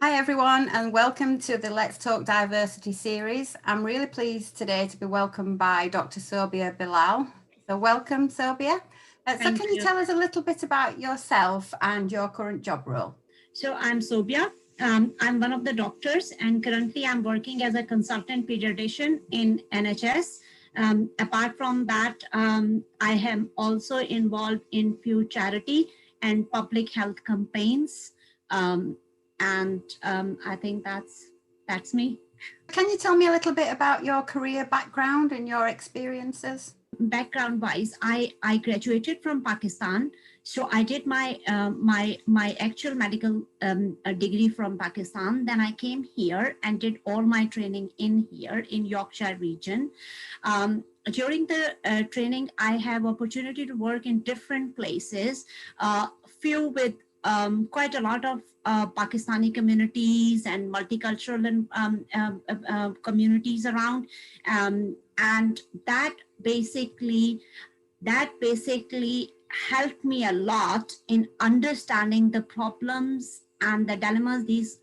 Hi everyone, and welcome to the Let's Talk Diversity series. I'm really pleased today to be welcomed by Dr Sobia Bilal. So welcome, Sobia. Thank Can you you. tell us a little bit about yourself and your current job role? So I'm Sobia. I'm one of the doctors, and currently I'm working as a consultant pediatrician in NHS. Apart from that, I am also involved in few charity and public health campaigns, and I think that's me. Can you tell me a little bit about your career background and your experiences? Background wise, I graduated from Pakistan. So I did my actual medical degree from Pakistan. Then I came here and did all my training in here in Yorkshire region. During the training, I have opportunity to work in different places, few with quite a lot of Pakistani communities and multicultural and communities around, and basically that basically helped me a lot in understanding the problems and the dilemmas these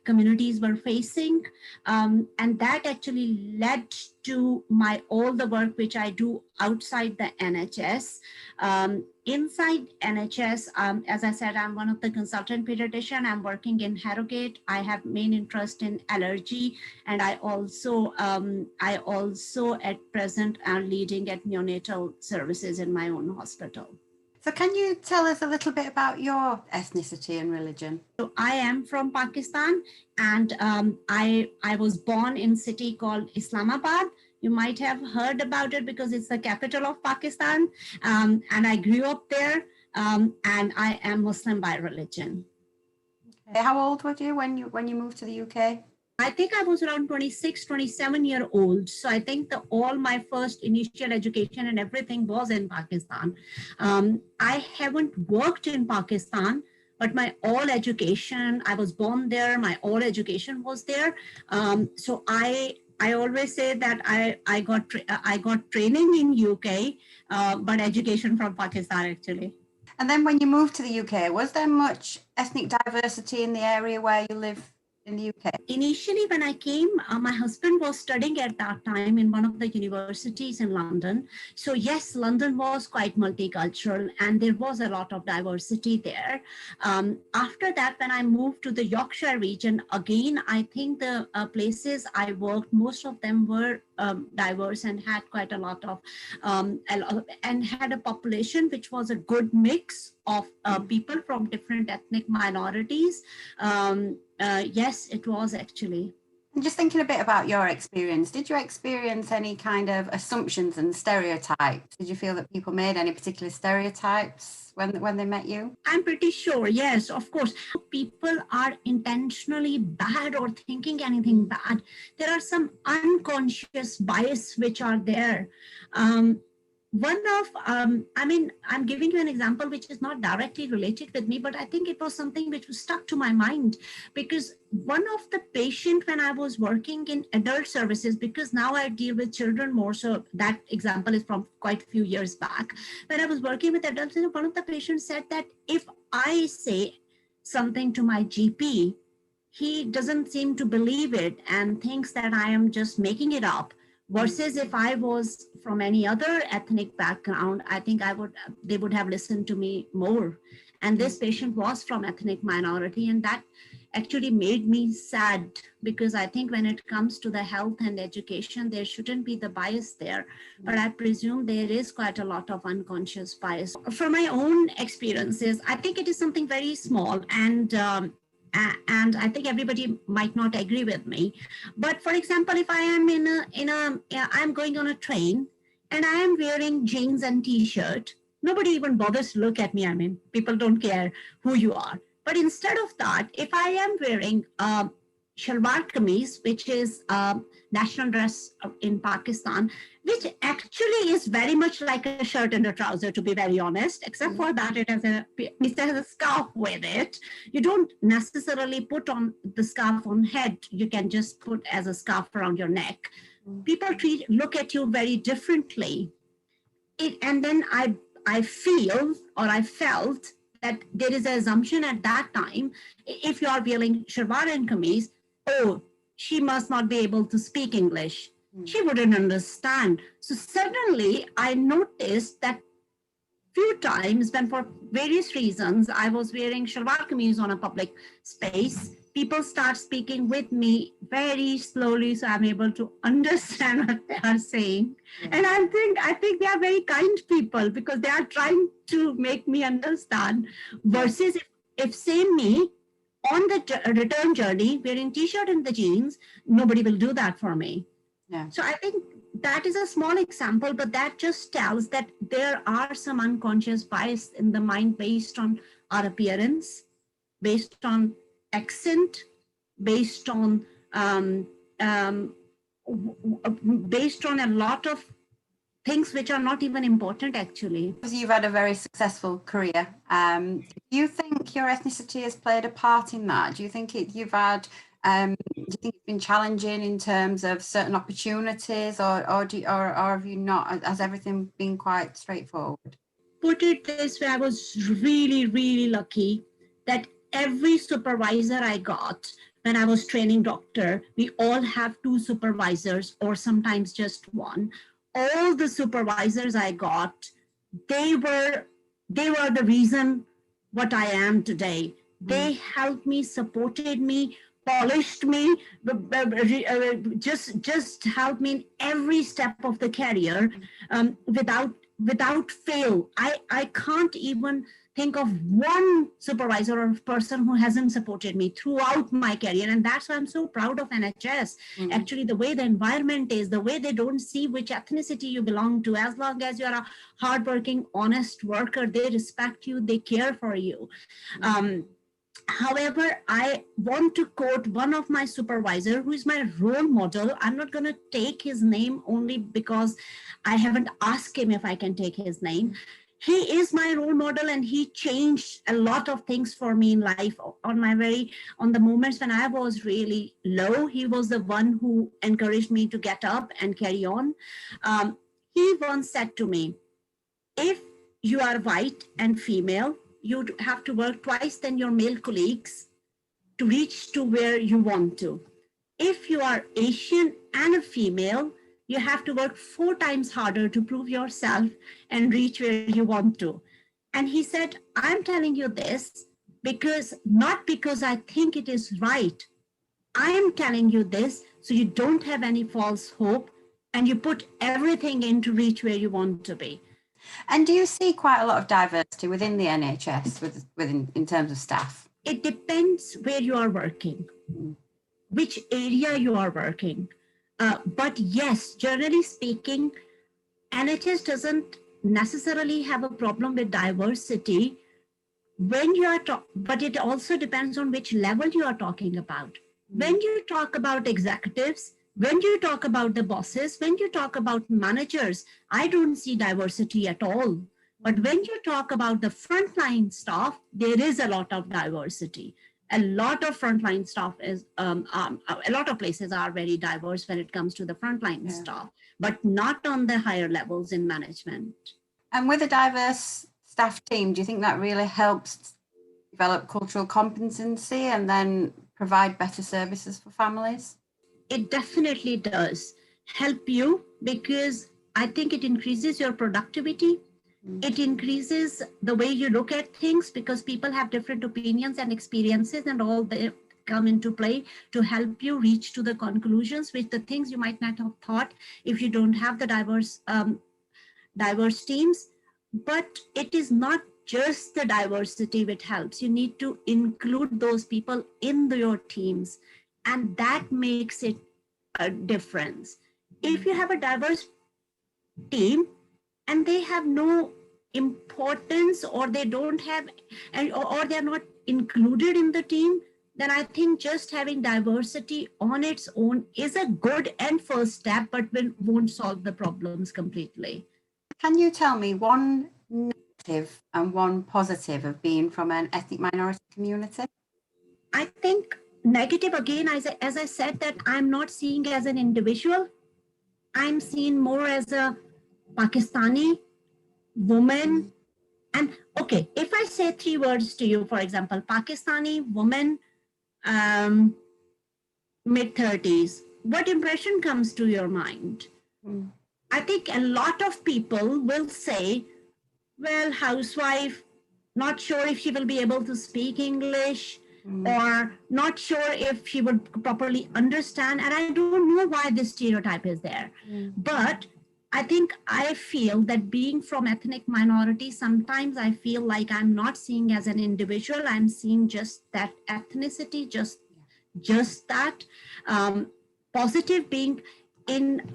communities were facing, and that actually led to my all the work which I do outside the NHS. Inside NHS, as I said, I'm one of the consultant pediatrician. I'm working in Harrogate. I have main interest in allergy, and I also at present am leading at neonatal services in my own hospital. So can you tell us a little bit about your ethnicity and religion? So I am from Pakistan, and I was born in a city called Islamabad. You might have heard about it because it's the capital of Pakistan, and I grew up there, and I am Muslim by religion. Okay. How old were you when you moved to the UK? I think I was around 26, 27-year old. So I think all my first initial education and everything was in Pakistan. I haven't worked in Pakistan, but my all education, I was born there, my all education was there. So I always say that I got training in UK, but education from Pakistan actually. And then when you moved to the UK, was there much ethnic diversity in the area where you live in the UK? Initially, when I came, my husband was studying at that time in one of the universities in London. So yes, London was quite multicultural and there was a lot of diversity there. After that, when I moved to the Yorkshire region, again, I think the places I worked, most of them were diverse and had quite a lot of, and had a population which was a good mix of people from different ethnic minorities. Yes, it was actually. And just thinking a bit about your experience, did you experience any kind of assumptions and stereotypes? Did you feel that people made any particular stereotypes when they met you? I'm pretty sure, yes, of course. People are intentionally bad or thinking anything bad. There are some unconscious bias which are there. I'm giving you an example which is not directly related with me, but I think it was something which was stuck to my mind, because one of the patient when I was working in adult services, because now I deal with children more, so that example is from quite a few years back. When I was working with adults, one of the patients said that if I say something to my GP, he doesn't seem to believe it and thinks that I am just making it up. Versus if I was from any other ethnic background, I think they would have listened to me more. And this patient was from ethnic minority, and that actually made me sad, because I think when it comes to the health and education, there shouldn't be the bias there. But I presume there is quite a lot of unconscious bias. From my own experiences, I think it is something very small, and I think everybody might not agree with me. But for example, if I am I'm going on a train and I am wearing jeans and t-shirt, nobody even bothers to look at me. I mean, people don't care who you are. But instead of that, if I am wearing shalwar kameez, which is national dress in Pakistan, which actually is very much like a shirt and a trouser, to be very honest, except for that it has a scarf with it. You don't necessarily put on the scarf on head. You can just put as a scarf around your neck. People look at you very differently. And then I feel, or I felt, that there is an assumption at that time, if you are wearing shalwar and kameez, oh, she must not be able to speak English. She wouldn't understand. So suddenly I noticed that few times when for various reasons I was wearing shalwar kameez on a public space, people start speaking with me very slowly so I'm able to understand what they are saying. And I think they are very kind people because they are trying to make me understand, versus if same me on the return journey wearing t-shirt and the jeans, nobody will do that for me. Yeah. So I think that is a small example, but that just tells that there are some unconscious bias in the mind based on our appearance, based on accent, based on based on a lot of things which are not even important actually. You've had a very successful career. Do you think your ethnicity has played a part in that? Do you think do you think it's been challenging in terms of certain opportunities, or have you not? Has everything been quite straightforward? Put it this way, I was really, really lucky that every supervisor I got when I was training doctor, we all have 2 supervisors or sometimes just 1. All the supervisors I got, they were the reason what I am today. They helped me, supported me, polished me, just helped me in every step of the career, without fail. I can't even think of one supervisor or person who hasn't supported me throughout my career. And that's why I'm so proud of NHS. Actually, the way the environment is, the way they don't see which ethnicity you belong to. As long as you're a hardworking, honest worker, they respect you, they care for you. However, I want to quote one of my supervisor who is my role model. I'm not going to take his name only because I haven't asked him if I can take his name. He is my role model and he changed a lot of things for me in life. On the moments when I was really low, he was the one who encouraged me to get up and carry on. He once said to me, if you are white and female, you have to work twice than your male colleagues to reach to where you want to. If you are Asian and a female, you have to work 4 times harder to prove yourself and reach where you want to. And he said, I'm telling you this not because I think it is right. I am telling you this so you don't have any false hope and you put everything in to reach where you want to be. And do you see quite a lot of diversity within the NHS in terms of staff? It depends where you are working, which area you are working. But yes, generally speaking, NHS doesn't necessarily have a problem with diversity when you are but it also depends on which level you are talking about. When you talk about executives, when you talk about the bosses, when you talk about managers, I don't see diversity at all. But when you talk about the frontline staff, there is a lot of diversity. A lot of frontline staff is, a lot of places are very diverse when it comes to the frontline staff, but not on the higher levels in management. And with a diverse staff team, do you think that really helps develop cultural competency and then provide better services for families? It definitely does help you because I think it increases your productivity. It increases the way you look at things because people have different opinions and experiences and all they come into play to help you reach to the conclusions, which the things you might not have thought if you don't have the diverse teams. But it is not just the diversity which helps. You need to include those people in your teams. And that makes it a difference. If you have a diverse team and they have no importance or they don't have, or they're not included in the team, then I think just having diversity on its own is a good and first step, but won't solve the problems completely. Can you tell me one negative and one positive of being from an ethnic minority community? I think negative, again, as I said, that I'm not seeing as an individual. I'm seen more as a Pakistani woman And okay, if I say 3 words to you, for example, Pakistani woman, mid-30s, what impression comes to your mind? Mm. I think a lot of people will say, well, housewife, not sure if she will be able to speak English, or not sure if she would properly understand. And I don't know why this stereotype is there. But I think I feel that being from ethnic minority, sometimes I feel like I'm not seeing as an individual, I'm seeing just that ethnicity, just that positive being in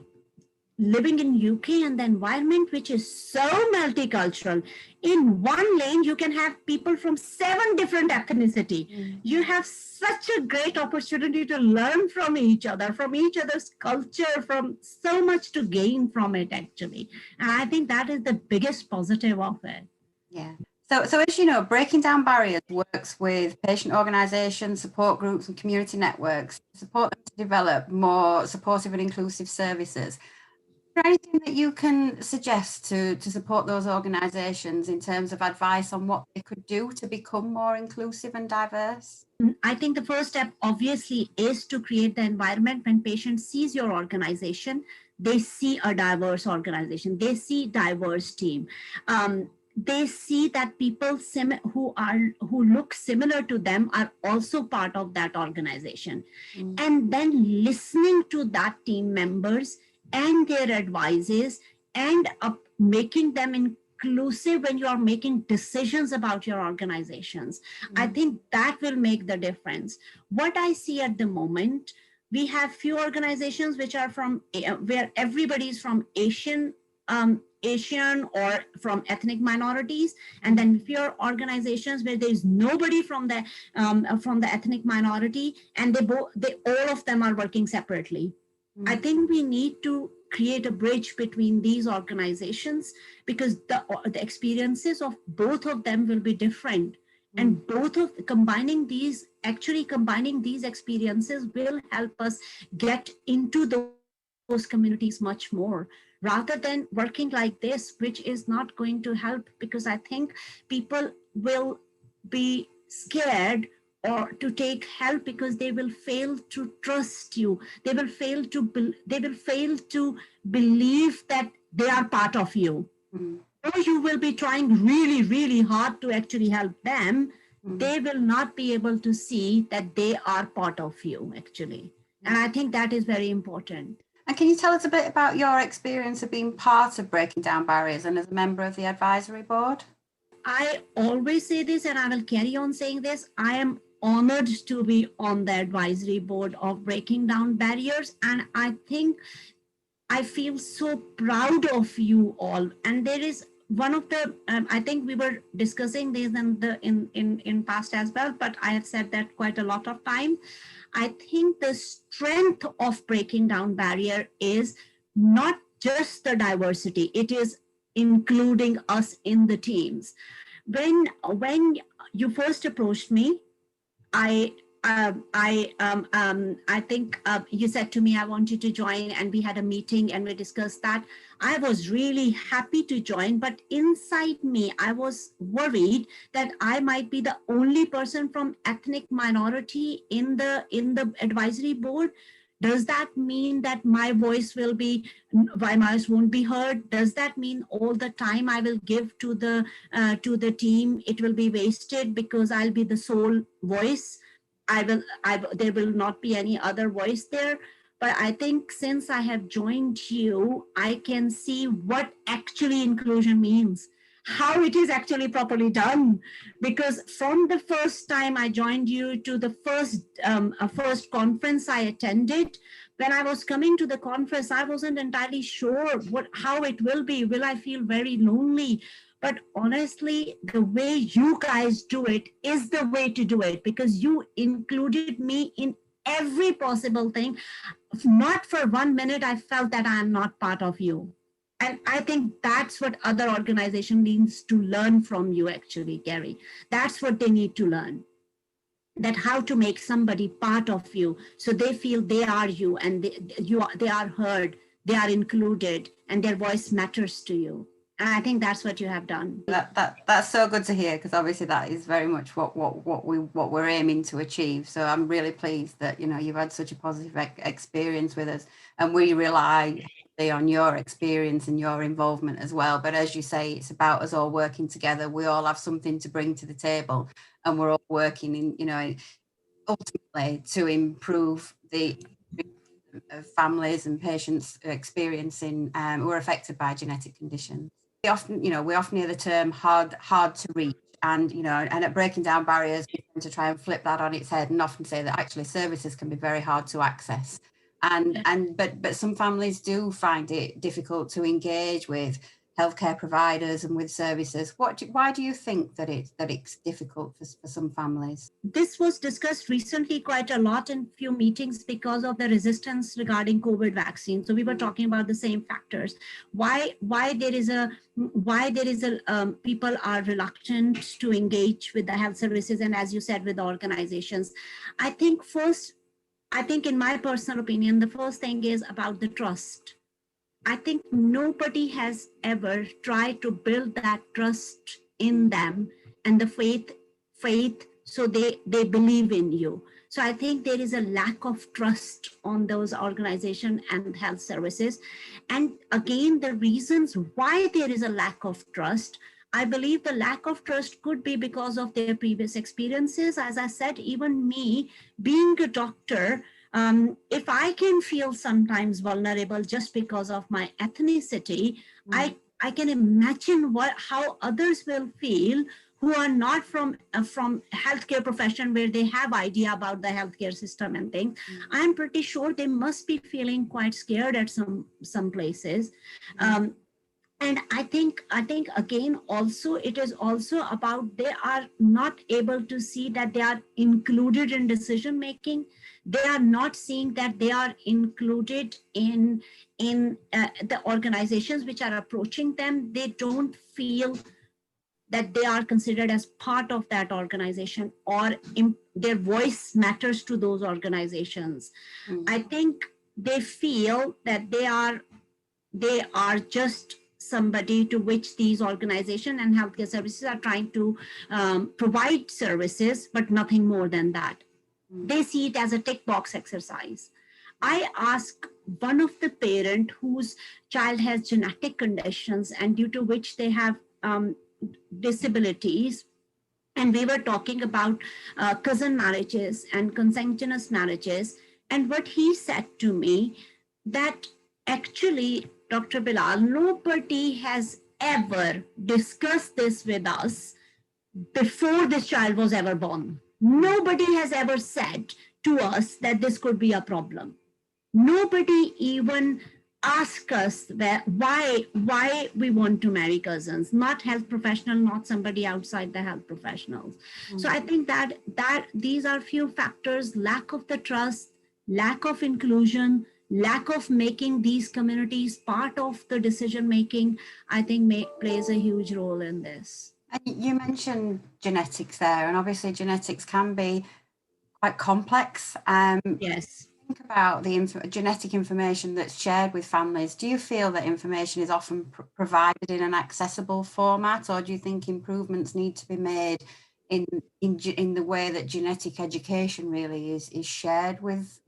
living in UK and the environment, which is so multicultural. In one lane, you can have people from 7 different ethnicity. You have such a great opportunity to learn from each other's culture, from so much to gain from it, actually. And I think that is the biggest positive of it. Yeah. So as you know, Breaking Down Barriers works with patient organisations, support groups and community networks to support them to develop more supportive and inclusive services. Is there anything that you can suggest to support those organisations in terms of advice on what they could do to become more inclusive and diverse? I think the first step obviously is to create the environment when patients sees your organization, they see a diverse organization, they see diverse team. They see that people who look similar to them are also part of that organization. And then listening to that team members and their advices and making them inclusive when you are making decisions about your organizations. I think that will make the difference. What I see at the moment, we have few organizations which are from where everybody is from Asian or from ethnic minorities, and then fewer organizations where there is nobody from the ethnic minority, and they all of them are working separately. I think we need to create a bridge between these organizations, because the experiences of both of them will be different, and combining these experiences will help us get into those communities much more, rather than working like this, which is not going to help, because I think people will be scared or to take help because they will fail to trust you. They will fail to believe that they are part of you. Or you will be trying really, really hard to actually help them. They will not be able to see that they are part of you, actually. And I think that is very important. And can you tell us a bit about your experience of being part of Breaking Down Barriers and as a member of the advisory board? I always say this, and I will carry on saying this. I am honored to be on the advisory board of Breaking Down Barriers, and I think I feel so proud of you all. And there is one of the I think we were discussing this in past as well, but I have said that quite a lot of time. I think the strength of Breaking Down Barrier is not just the diversity, it is including us in the teams. When you first approached me, I think you said to me, I want you to join, and we had a meeting and we discussed that. I was really happy to join, but inside me, I was worried that I might be the only person from ethnic minority in the advisory board. Does that mean that my voice won't be heard? Does that mean all the time I will give to the team, it will be wasted because I'll be the sole voice? There will not be any other voice there. But I think since I have joined you, I can see what actually inclusion means, how it is actually properly done. Because from the first time I joined you to the first conference I attended, when I was coming to the conference, I wasn't entirely sure how it will be. Will I feel very lonely? But honestly, the way you guys do it is the way to do it, because you included me in every possible thing. Not for 1 minute I felt that I am not part of you. And I think that's what other organization needs to learn from you, actually, Kerry. That's what they need to learn. That how to make somebody part of you so they feel they are you, and they are heard, they are included, and their voice matters to you. And I think that's what you have done. That's so good to hear, because obviously that is very much what we're aiming to achieve. So I'm really pleased that you've had such a positive experience with us, and we rely on your experience and your involvement as well. But as you say, it's about us all working together. We all have something to bring to the table, and we're all working in ultimately to improve the of families and patients experiencing who are affected by genetic conditions. We often hear the term hard to reach, and and at Breaking Down Barriers, we tend to try and flip that on its head and often say that actually services can be very hard to access, but some families do find it difficult to engage with healthcare providers and with services. Why do you think that it's difficult for some families? This was discussed recently quite a lot in few meetings because of the resistance regarding COVID vaccine. So we were talking about the same factors. Why there is a people are reluctant to engage with the health services, and as you said, with the organizations. I think in my personal opinion, the first thing is about the trust. I think nobody has ever tried to build that trust in them and the faith so they believe in you. So I think there is a lack of trust on those organizations and health services. And again, the reasons why there is a lack of trust, I believe the lack of trust could be because of their previous experiences. As I said, even me being a doctor, if I can feel sometimes vulnerable just because of my ethnicity, I can imagine how others will feel who are not from healthcare profession, where they have idea about the healthcare system and things. I'm pretty sure they must be feeling quite scared at some places. And I think again, also, it is also about they are not able to see that they are included in decision making. They are not seeing that they are included in the organizations which are approaching them. They don't feel that they are considered as part of that organization, or their voice matters to those organizations. I think they feel that they are just somebody to which these organizations and healthcare services are trying to provide services, but nothing more than that. They see it as a tick box exercise. I asked one of the parent whose child has genetic conditions and due to which they have disabilities, and we were talking about cousin marriages and consanguineous marriages. And what he said to me, that actually, Dr. Bilal, nobody has ever discussed this with us before this child was ever born. Nobody has ever said to us that this could be a problem. Nobody even asked us that why we want to marry cousins, not health professional, not somebody outside the health professionals. So I think that these are few factors: lack of the trust, lack of inclusion, lack of making these communities part of the decision making, I think plays a huge role in this. And you mentioned genetics there, and obviously genetics can be quite complex. Yes. Think about the genetic information that's shared with families. Do you feel that information is often provided in an accessible format, or do you think improvements need to be made in the way that genetic education really is shared with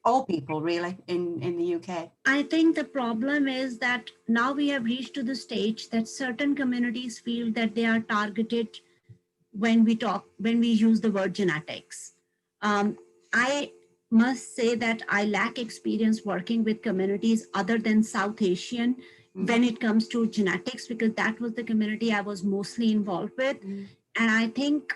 all people really in the UK? I think the problem is that now we have reached to the stage that certain communities feel that they are targeted when we use the word genetics. I must say that I lack experience working with communities other than South Asian when it comes to genetics, because that was the community I was mostly involved with. And I think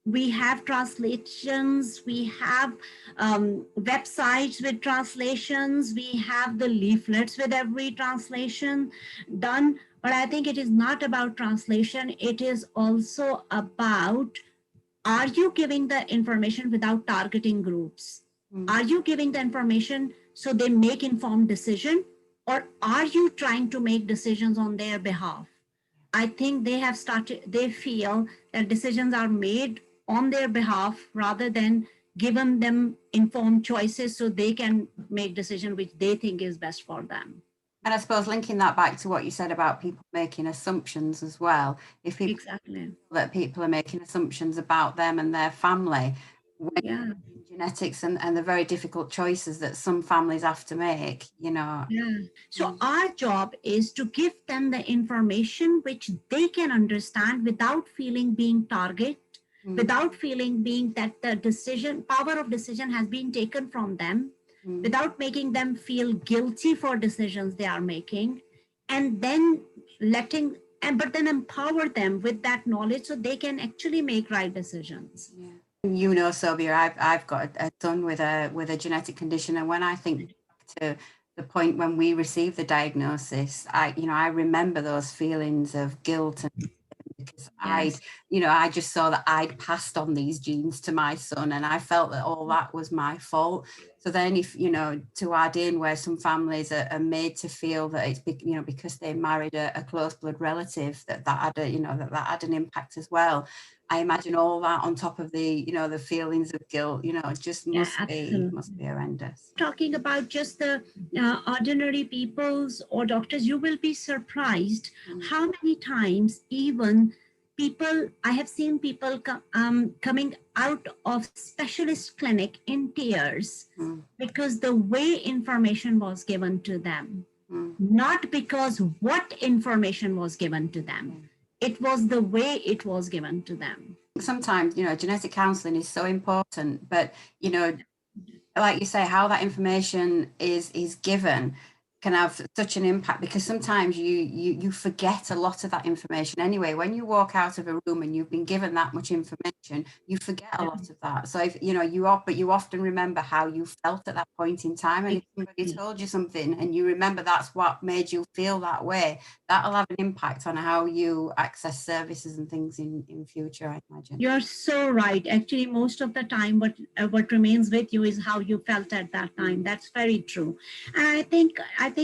we have translations, we have websites with translations, we have the leaflets with every translation done. But I think it is not about translation. It is also about, are you giving the information without targeting groups? Are you giving the information so they make informed decision, or are you trying to make decisions on their behalf? I think they feel that decisions are made on their behalf rather than giving them informed choices so they can make decision which they think is best for them. And I suppose linking that back to what you said about people making assumptions as well, if people Exactly. that people are making assumptions about them and their family, when Yeah. genetics and the very difficult choices that some families have to make, you know. Yeah. So our job is to give them the information which they can understand without feeling being targeted, without feeling being that the power of decision has been taken from them, without making them feel guilty for decisions they are making, and then but then empower them with that knowledge so they can actually make right decisions. Yeah. You know, Sobia, I've got a son with a genetic condition, and when I think back to the point when we received the diagnosis, I remember those feelings of guilt, and because Yes. I just saw that I'd passed on these genes to my son, and I felt that all that was my fault. So then, if to add in where some families are made to feel that it's because they married a close blood relative, that had that had an impact as well. I imagine all that on top of the feelings of guilt, it just Yeah, must be absolutely. horrendous. Talking about just the ordinary peoples or doctors, you will be surprised how many times even I have seen people coming out of specialist clinic in tears because the way information was given to them, not because what information was given to them. It was the way it was given to them. Sometimes, genetic counselling is so important, but, like you say, how that information is given can have such an impact, because sometimes you forget a lot of that information anyway. When you walk out of a room and you've been given that much information, you forget a lot of that. So if you often remember how you felt at that point in time, and if somebody told you something and you remember that's what made you feel that way, that'll have an impact on how you access services and things in future, I imagine. You're so right. Actually, most of the time, what remains with you is how you felt at that time. That's very true. And I think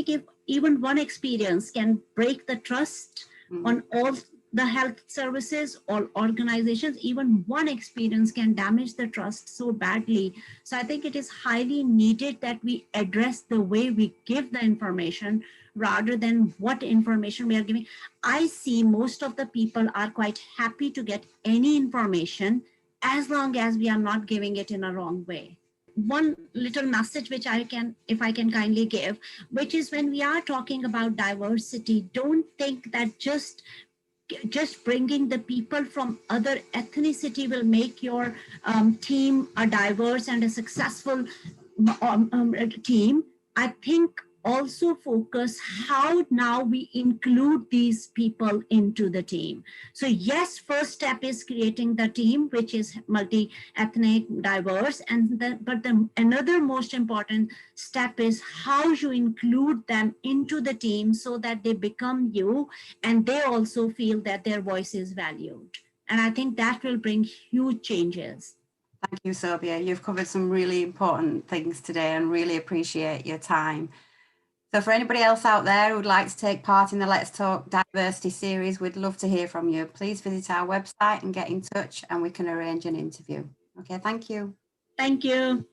if even one experience can break the trust on all the health services or organizations, even one experience can damage the trust so badly. So I think it is highly needed that we address the way we give the information rather than what information we are giving. I see most of the people are quite happy to get any information as long as we are not giving it in a wrong way. One little message which if I can kindly give, which is when we are talking about diversity, don't think that just bringing the people from other ethnicity will make your team a diverse and a successful team. I think also focus how now we include these people into the team. So yes, first step is creating the team, which is multi-ethnic, diverse, but another most important step is how you include them into the team so that they become you and they also feel that their voice is valued. And I think that will bring huge changes. Thank you, Sobia. You've covered some really important things today and really appreciate your time. So for anybody else out there who would like to take part in the Let's Talk Diversity series, we'd love to hear from you. Please visit our website and get in touch and we can arrange an interview. Okay, thank you. Thank you.